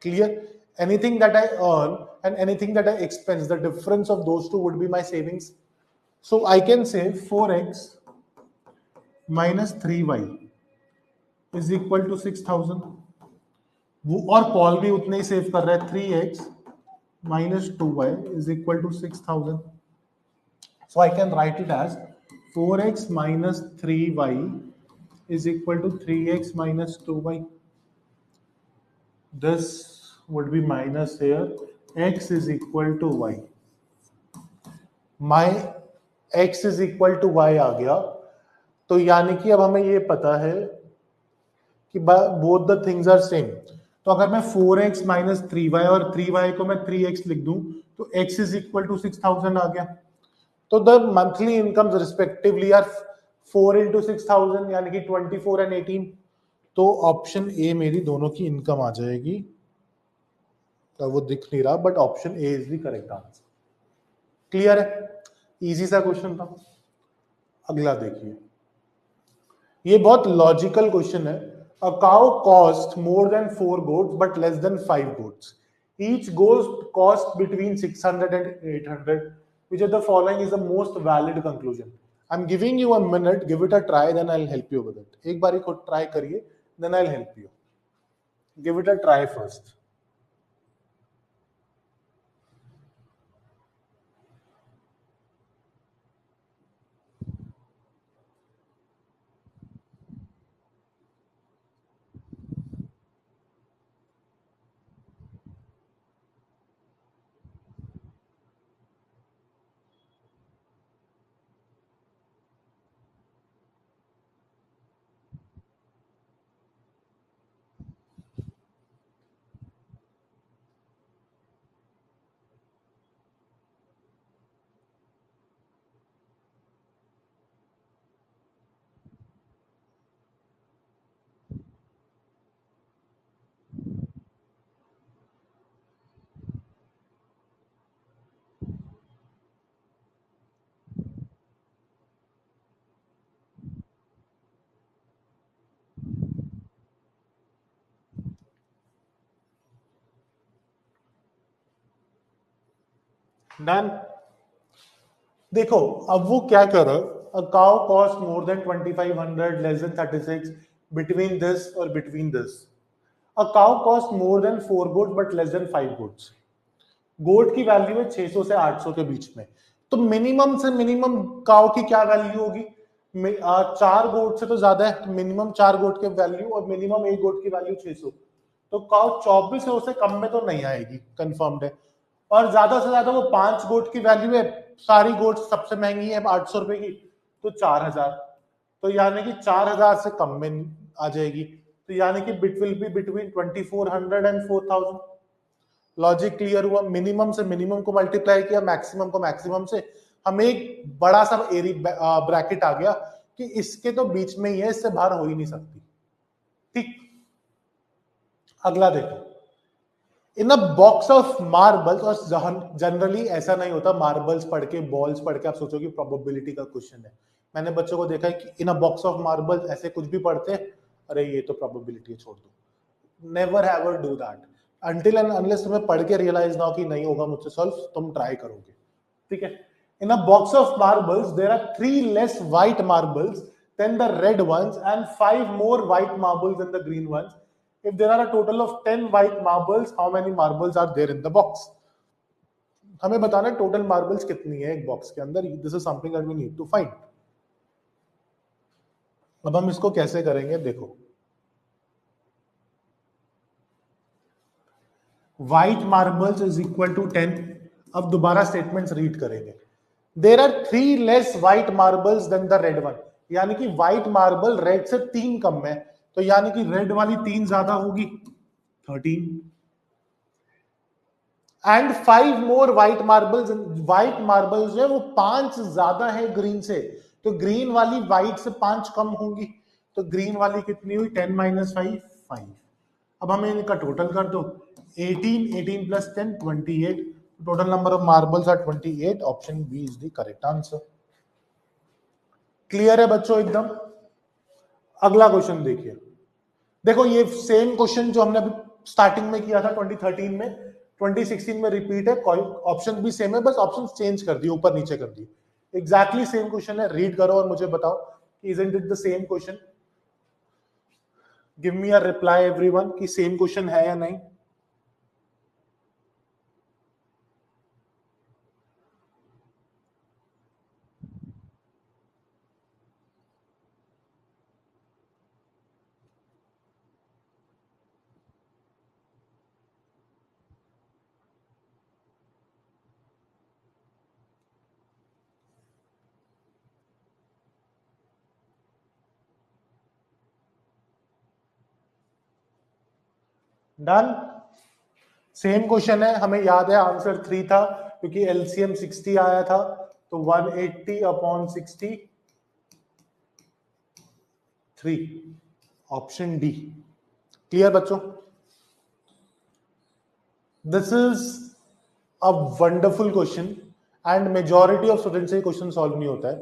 clear. anything that I earn and anything that I expense, the difference of those two would be my savings, so I can say 4x minus 3y is equal to 6000। वो और Paul भी उतने ही save कर रहा है, 3x minus 2y is equal to 6000, so I can write it as 4x minus 3y is equal to 3x minus 2y, this would be minus here, x is equal to y, my x is equal to y आ गया। तो यानी कि अब हमें ये पता है कि both the things are same, तो अगर मैं 4x minus 3y और 3y को मैं 3x लिख दूं तो x is equal to 6000 आ गया। तो the monthly incomes respectively are 4 into 6000 यानी कि 24 and 18, तो ऑप्शन ए मेरी दोनों की इनकम आ जाएगी, तो वो दिख नहीं रहा but option A is the correct answer. Clear है, इजी सा क्वेश्चन था। अगला देखिए, ये बहुत लॉजिकल क्वेश्चन है। A cow cost more than 4 goats but less than 5 goats, each goat cost between 600 and 800, which of the following is the most valid conclusion? I'm giving you a minute, give it a try, then I'll help you with it. एक बार खुद try करिए, then I'll help you. Give it a try first. Done. देखो अब वो क्या कर रहा है, a cow cost more than 2500 less than 36 between this और between this. A cow cost more than 4 goat but less than 5 goats. Goat की value है 600 से 800 के बीच में. तो मिनिमम से मिनिमम काउ की क्या वैल्यू होगी? 4 गोट से तो ज्यादा है, मिनिमम 4 गोट के वैल्यू और मिनिमम 1 गोट की वैल्यू 600. तो काउ 2400 से कम में तो नहीं आएगी, कंफर्म्ड है. और ज्यादा से ज्यादा वो 5 गोट की वैल्यू है, सारी गोट सबसे महंगी है 800 रुपए की, तो 4000. तो यानी कि 4000 से कम में आ जाएगी. तो यानी कि bit will be between 2400 and 4000. Logic clear हुआ? मिनिमम से मिनिमम को मल्टीप्लाई किया, मैक्सिमम को मैक्सिमम से, हमें एक बड़ा सा ब्रैकेट आ गया कि इसके तो बीच में ही है, इससे बाहर हो ही नहीं सकती. ठीक. अगला देखो. इन अ बॉक्स ऑफ मार्बल्स, और जनरली ऐसा नहीं होता, मार्बल्स पढ़ के बॉल्स पढ़ के आप सोचो कि प्रोबेबिलिटी का क्वेश्चन है. मैंने बच्चों को देखा है कि इन अ बॉक्स ऑफ मार्बल्स ऐसे कुछ भी पढ़ते हैं, अरे ये तो प्रोबेबिलिटी है, छोड़ दो. Never ever do that until and unless तुम्हें पढ़ के रियलाइज ना हो कि नहीं होगा मुझसे सॉल्व, तुम ट्राई करोगे. ठीक है. In a box of marbles there are 3 less white marbles than the red ones and 5 more white marbles than the green ones. If there are a total of 10 white marbles, how many marbles are there in the box? हमें बताना है total marbles कितनी है एक box के अंदर. This is something that we need to find. अब हम इसको कैसे करेंगे, देखो. White marbles is equal to 10. अब दोबारा स्टेटमेंट्स रीड करेंगे. There are 3 less white marbles than the red one. यानी कि व्हाइट मार्बल रेड से 3 कम है, तो यानी कि रेड वाली 3 ज्यादा होगी, 13. And 5 more white marbles. White marbles जो है वो 5 ज्यादा है ग्रीन से, तो ग्रीन वाली व्हाइट से 5 कम होंगी. तो ग्रीन वाली कितनी हुई? 10 माइनस 5, 5. अब हमें इनका टोटल कर दो. 18, 18 plus 10, 28. Total number of marbles are 28. Option B is the correct answer. Clear है बच्चों एकदम? अगला क्वेश्चन देखिए. देखो ये सेम क्वेश्चन जो हमने अभी स्टार्टिंग में किया था 2013 में, 2016 में रिपीट है. ऑप्शन भी सेम है, बस ऑप्शन चेंज कर दिए, ऊपर नीचे कर दिए. एग्जैक्टली सेम क्वेश्चन है. रीड करो और मुझे बताओ कि isn't it the same question. Give me a reply everyone कि सेम क्वेश्चन है या नहीं. डन. सेम क्वेश्चन है. हमें याद है आंसर 3 था क्योंकि एलसीएम 60 आया था, तो 180 अपॉन 60, 3. Option D. क्लियर बच्चों? This is a wonderful question and majority of student से क्वेश्चन सॉल्व नहीं होता है.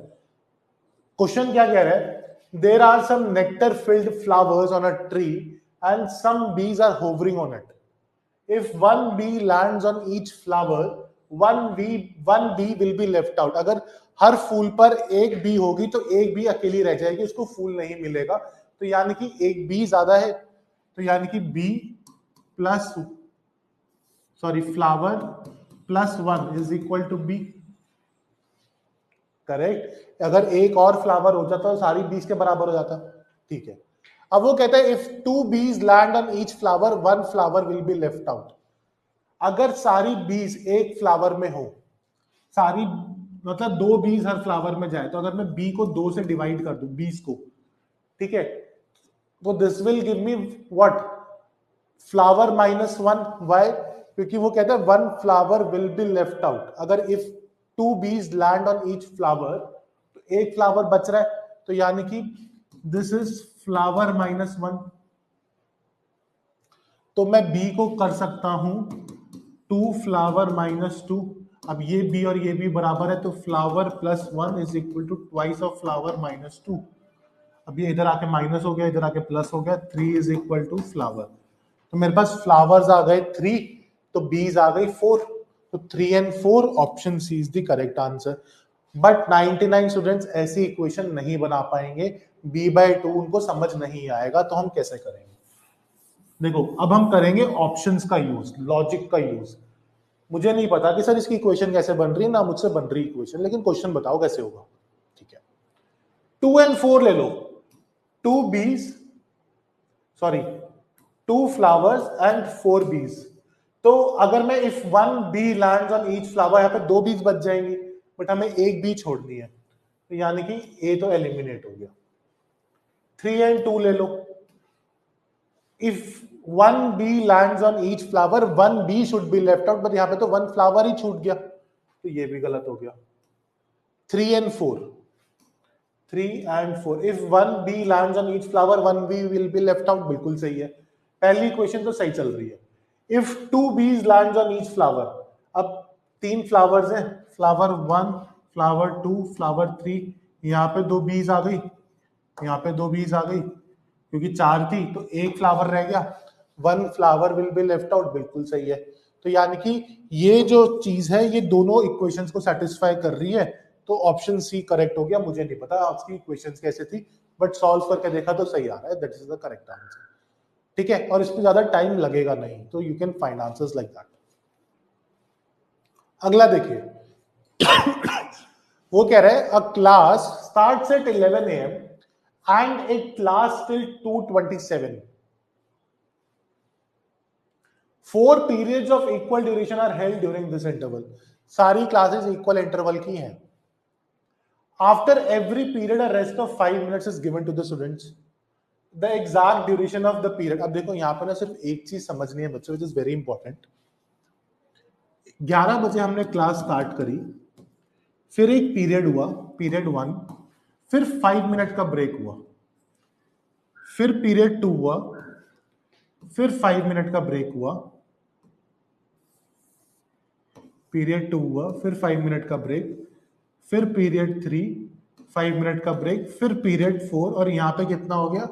क्वेश्चन क्या कह रहा है? There are some nectar filled flowers on a tree and some bees are hovering on it. If one bee lands on each flower, one bee will be left out. अगर हर फूल पर एक बी होगी तो एक बी अकेली रह जाएगी, उसको फूल नहीं मिलेगा. तो यानी कि एक बी ज्यादा है, तो यानी कि B plus flower plus 1 is equal to B. Correct. अगर एक और फ्लावर हो जाता तो सारी बीज के बराबर हो जाता। ठीक है। अब वो कहता है if 2 bees land on each flower 1 flower will be left out. अगर सारी बीज एक फ्लावर में हो, सारी मतलब 2 बीज हर फ्लावर में जाए, तो अगर मैं बी को 2 से डिवाइड कर दूं 20 को, ठीक है, तो this will give me what, flower -1। Why? क्योंकि वो कहता है 1 flower will be left out. अगर if 2 bees land on each flower, तो एक फ्लावर बच रहा है, तो यानी कि दिस इज फ्लावर -1। तो मैं बी को कर सकता हूं 2 फ्लावर -2। अब ये बी और ये बी बराबर है, तो flower +1 is equal to twice of flower -2। अब ये इधर आके माइनस हो गया, इधर आके प्लस हो गया, 3 इज इक्वल टू फ्लावर। तो मेरे पास फ्लावर्स आ गए 3, तो बीज आ गई 4। तो 3 and 4 option C is the correct answer. But 99 students ऐसी इक्वेशन नहीं बना पाएंगे, b/2 उनको समझ नहीं आएगा, तो हम कैसे करेंगे? देखो, अब हम करेंगे ऑप्शंस का यूज, लॉजिक का यूज। मुझे नहीं पता कि सर इसकी इक्वेशन कैसे बन रही है, ना मुझसे बन रही इक्वेशन, लेकिन क्वेश्चन बताओ कैसे होगा। ठीक है, 2 एंड 4 ले लो। 2 bees, sorry 2 flowers and 4 bees। तो अगर मैं if 1 bee lands on each flower, यहाँ पे 2 bees बच जाएंगी, बट हमें एक bee छोड़नी है, तो यानी कि ए तो एलिमिनेट हो गया। 3 एंड 2 ले लो। If 1 bee lands on each flower, 1 bee should be left out, but यहाँ पे तो 1 फ्लावर ही छूट गया, तो ये भी गलत हो गया। 3 and 4, 3 and 4, if 1 bee lands on each flower, 1 bee will be left out, बिल्कुल सही है। पहली क्वेश्चन तो सही चल रही है। if 2 bees lands on each flower, अब 3 फ्लावर्स हैं, फ्लावर 1, फ्लावर 2, फ्लावर 3, यहाँ पे 2 बीज आ गई, यहाँ पे 2 बीज आ गई, क्योंकि 4 थी तो एक फ्लावर रह गया, 1 flower will be left out, बिल्कुल सही है। तो यानी कि ये जो चीज है, ये दोनों इक्वेशंस को सेटिस्फाई कर रही है, तो ऑप्शन सी करेक्ट हो गया। मुझे नहीं पता आपकी इक्वेशंस कैसे थी, बट सॉल्व करके देखा तो सही आ रहा है, that is the correct answer. ठीक है, और इसमें ज्यादा टाइम लगेगा नहीं, तो you can find answers like that. अगला देखिए, वो कह रहे हैं अ class starts at 11 AM and it lasts till 2:27. 4 periods of equal duration are held during this interval. सारी क्लासेस इक्वल इंटरवल की हैं। After every period a rest of 5 minutes is given to the students. The exact duration of the period, अब देखो यहाँ पर ना सिर्फ एक चीज समझनी है बच्चों, which is very important। 11 बजे हमने क्लास स्टार्ट करी, फिर एक पीरियड हुआ, पीरियड 1, फिर 5 मिनट का ब्रेक हुआ, फिर पीरियड 2 हुआ, फिर 5 मिनट का ब्रेक हुआ, पीरियड 2 हुआ, फिर 5 मिनट का ब्रेक, फिर पीरियड 3, 5 मिनट का ब्रेक, फिर पीरियड 4, और यहां पे कितना हो गया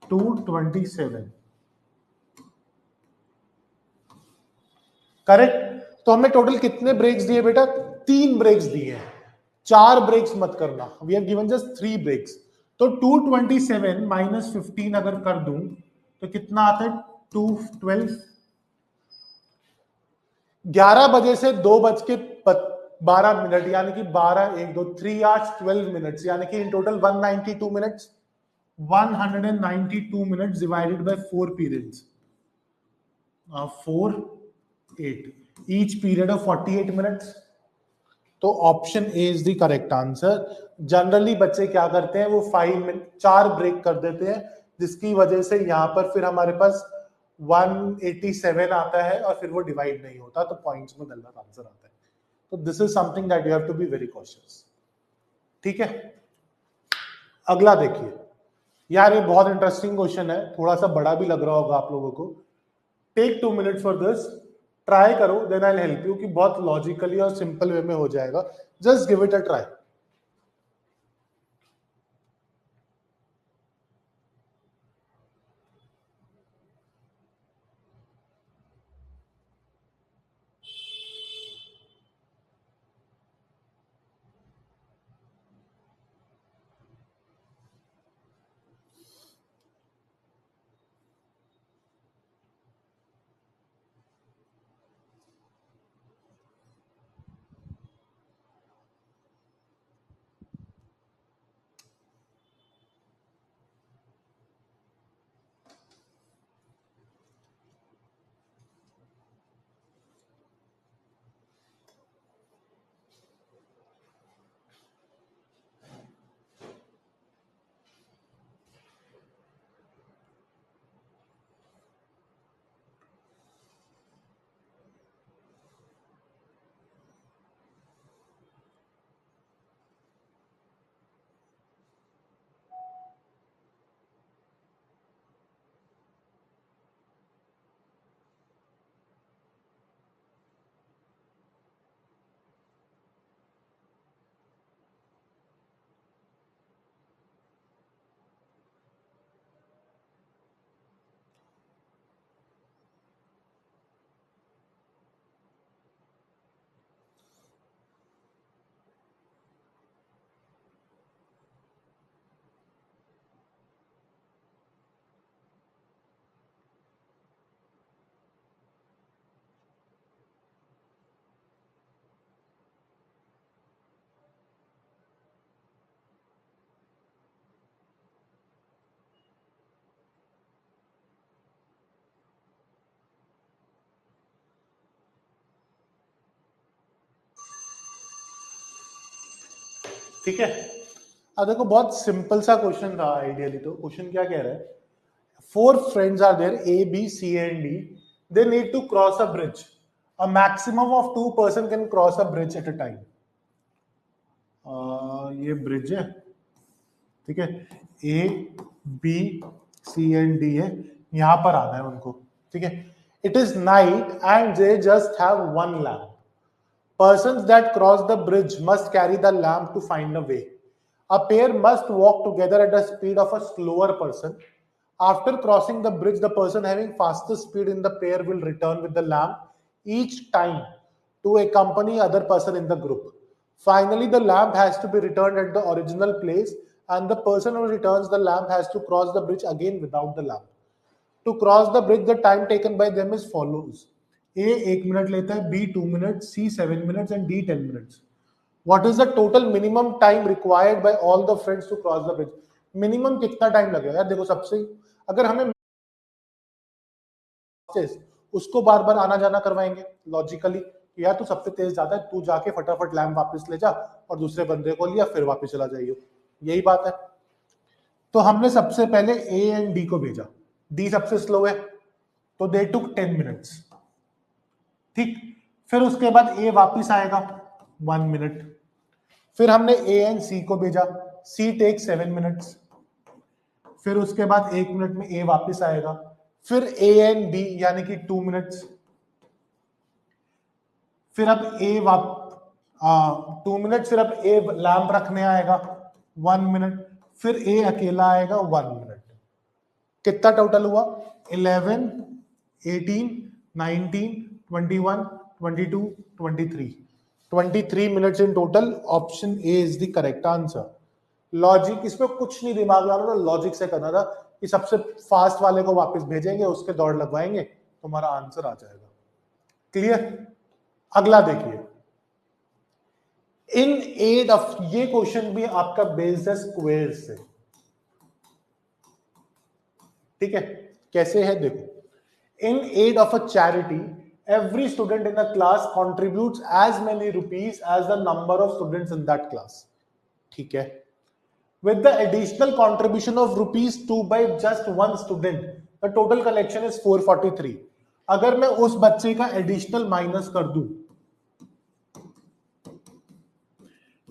2:27। करेक्ट। तो हमने टोटल कितने ब्रेक्स दिए बेटा? 3 ब्रेक्स दिए हैं, 4 ब्रेक्स मत करना, we have given just 3 breaks. तो 2:27 - 15 अगर कर दूं तो कितना आता है? 2:12। 11 बजे से 2:12 यानी कि 12 1 2 3 hours 12 minutes, यानी कि इन टोटल 192 minutes. 192 minutes divided by 4 periods, 4 8, each period of 48 minutes. तो option A is the correct answer. Generally बच्चे क्या करते हैं, वो 5 मिनट 4 ब्रेक कर देते हैं, जिसकी वजह से यहां पर फिर हमारे पास 187 आता है, और फिर वो डिवाइड नहीं होता, तो पॉइंट्स में गलत आंसर आता है। तो this is something that you have to be very cautious. ठीक है, अगला देखिए। यार ये बहुत इंटरेस्टिंग क्वेश्चन है, थोड़ा सा बड़ा भी लग रहा होगा आप लोगों को। Take 2 minutes for this, try करो, देन आई हेल्प यू, कि बहुत लॉजिकली और सिंपल वे में हो जाएगा। Just give it a try. ठीक है। अब देखो बहुत सिंपल सा क्वेश्चन था आइडियली। तो क्वेश्चन क्या कह रहा है, 4 friends are there, A, B, C and D. They need to cross a bridge. A maximum of 2 person can cross a bridge at a time. ये ब्रिज है, ठीक है, A, B, C and D है, यहां पर आना है उनको, ठीक है। It is night and they just have one lamp. Persons that cross the bridge must carry the lamp to find a way. A pair must walk together at the speed of a slower person. After crossing the bridge, the person having faster speed in the pair will return with the lamp each time to accompany other person in the group. Finally, the lamp has to be returned at the original place, and the person who returns the lamp has to cross the bridge again without the lamp. To cross the bridge, the time taken by them is follows. A 1 minute लेता है, B 2 minutes, C 7 minutes and D 10 minutes. What is the total minimum time required by all the friends to cross the bridge? Minimum कितना time लगेगा यार? देखो सबसे, अगर हमें उसको बार बार आना जाना करवाएंगे लॉजिकली, यार तू सबसे तेज जाता है, तू जाके फटाफट लैम्प वापस ले जा और दूसरे बंदे को लिया, फिर वापस चला जाइए, यही बात है। तो हमने सबसे पहले ए एंड डी को भेजा, डी सबसे स्लो है तो दे टुक 10 मिनट्स, ठीक। फिर उसके बाद ए वापस आएगा 1 मिनट। फिर हमने ए एंड सी को भेजा, सी टेक 7 मिनट्स। फिर उसके बाद 1 मिनट में ए वापस आएगा। फिर ए एंड बी यानी कि 2 मिनट्स। फिर अब ए 2 मिनट, फिर अब ए लैंप रखने आएगा 1 मिनट। फिर ए अकेला आएगा 1 मिनट। कितना टोटल हुआ? 11, 18, 19, 21, 22, 23, 23 minutes in total. Option A is the correct answer. Logic, इसमें कुछ नहीं दिमाग लगाना था, लॉजिक से करना था कि सबसे फास्ट वाले को वापस भेजेंगे, उसके दौड़ लगवाएंगे, तुम्हारा आंसर आ जाएगा। क्लियर? अगला देखिए, इन एड ऑफ, ये क्वेश्चन भी आपका बेस्ड है स्क्वायर से, ठीक है। कैसे है देखो, in aid of a charity every student in the class contributes as many rupees as the number of students in that class, ठीक है। with the additional contribution of rupees 2 by just one student, the total collection is 443. अगर मैं उस बच्चे का additional minus कर दूं,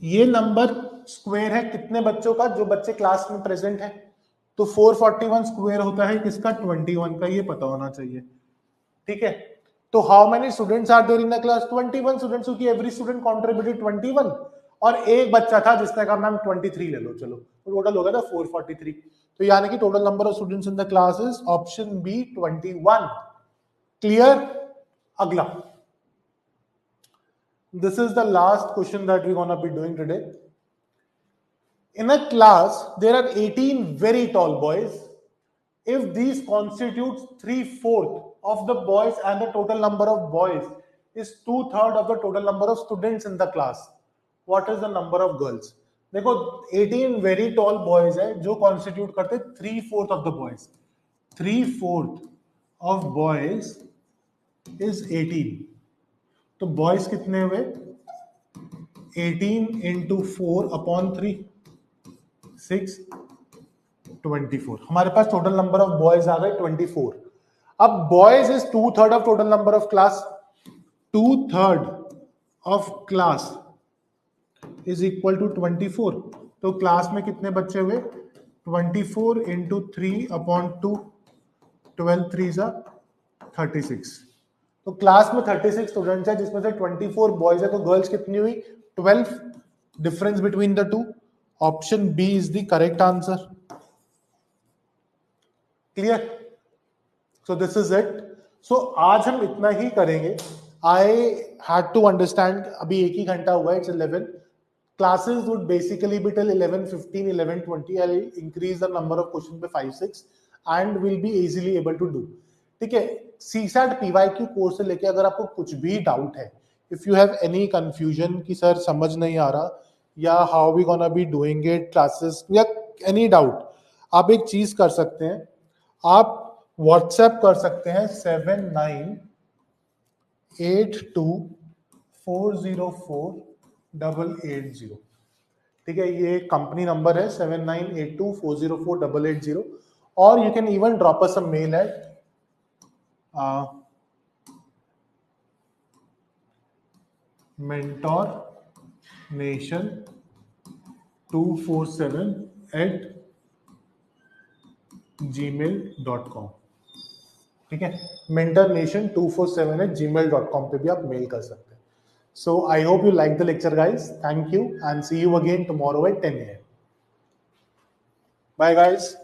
ये नंबर स्क्वायर है कितने बच्चों का? जो बच्चे क्लास में प्रेजेंट है। तो 441 स्क्वायर होता है किसका? 21 का, ये पता होना चाहिए, ठीक है। तो how many students are there in the class? 21 students, क्योंकि एवरी स्टूडेंट कंट्रीब्यूटेड 21, और एक बच्चा था जिसने कहा मैम 23 ले लो, चलो, तो टोटल हो गया था 443। तो यानी कि total number of students in the class is option B 21। Clear? अगला, this is the last question that we're going to be doing today. In a class there are 18 very tall boys. If these constitutes 3/4 of the boys and the total number of boys is 2/3 of the total number of students in the class, what is the number of girls? देखो 18 very tall boys है जो constitute करते 3/4 of the boys. 3/4 of boys is 18. तो boys कितने हुए? 18 into 4 upon 3, 6, 24। हमारे पास total number of boys आ गए 24। अब boys is 2/3 of total number of class. 2/3 of class is equal to 24। तो क्लास में कितने बच्चे हुए? 24 इंटू 3 अपॉन 2, 12 3 36। तो क्लास में 36 स्टूडेंट्स है जिसमें से 24 बॉयज है, तो गर्ल्स कितनी हुई? 12। Difference between the two, option B is the correct answer. Clear? So this is it. So आज हम इतना ही करेंगे। आई हैड टू अंडरस्टैंड, अभी 1 ही घंटा हुआ है, it's 11। Classes would basically be till 11:15, 11:20। I will increase the number of question पे 5-6 and will be easily able to do, ठीक है। CSAT PYQ कोर्स से लेके अगर आपको कुछ भी डाउट है, if you have any confusion कि सर समझ नहीं आ रहा या how we gonna be doing it classes या एनी डाउट, आप एक चीज कर सकते हैं, आप व्हाट्सएप कर सकते हैं 7982404880, ठीक है, ये कंपनी नंबर है 7982404880, और you can even drop us a mail at mentornation247@gmail.com। ठीक है, mentornation247@gmail.com पे भी आप मेल कर सकते हैं। So I hope you like the lecture guys, thank you and see you again tomorrow at 10 AM। Bye guys.